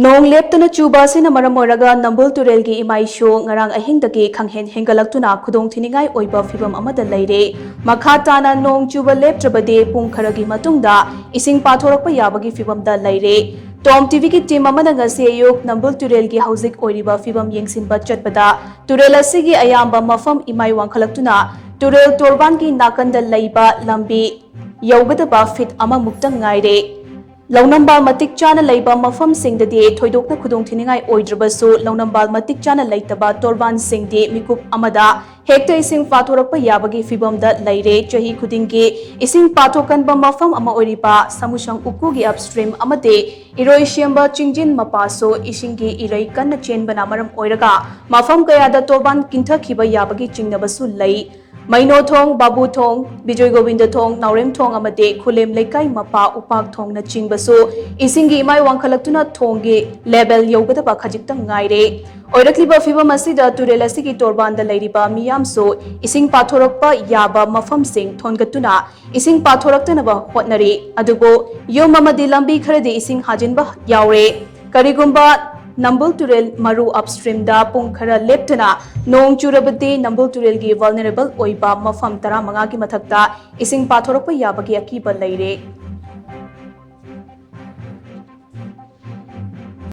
NONG LEPTANA CHUBA ASINA MARAM OIRAGA Nambul Turel gi Imai show ngarang AHINGDAGI KHANG-HEN HENGATLAKTUNA Khudongthiningai Oiba Phivam Amada Leire MAKHA TANA NONG CHUBA LEPTRABADI PUNG KHARAGI MATUNGDA ISING PATHORAKPA YABAGI Phivam da Leire TOMTV ki team amana ngasi ayuk Nambul Turel gi hauzik Oiba Phivam yengsinba chatpada Turel asigi ayamba mafam Imai wankalaktuna Turel torban ki nakanda leiba lambi yaugadaba fit ama muktang ngaire Launambal matik chana leiba mafam singdadi thoidokna khudongthiningai oidrabasu launambal matik chana leitaba torban singdi mikup amada hekta ising pathorakpa yabagi phibam da leire chahi khudingi ising pathokanba mafam ama oiriba samusang ukugi upstream amade iroi siamba chingjin mapaso isingi irai kanna chenbana maram oiraga mafam kayada torban kinthakhiba yabagi chingnabasu lei Maino thong, Babu thong, Bijoy Govinda thong, Naurem thong amade khulem lekai mapa upak thong na chingbasu isingi Imai wankalaktuna thonggi level yogadaba khajikta ngaire oirakliba phibam asida Turel asigi torbanda leiriba miyamso ising pathorakpa yaba mafam sing thongatuna ising pathorакtanaba hotnari adugo yom amadi lambi kharadi ising hajinba yaure karigumba Nambul Turel maru upstream da pung khara leptana nong churabati Nambul Turel gi vulnerable oiba mafam tara manga ki mathakta ising pathorakpa yabagi akiba leire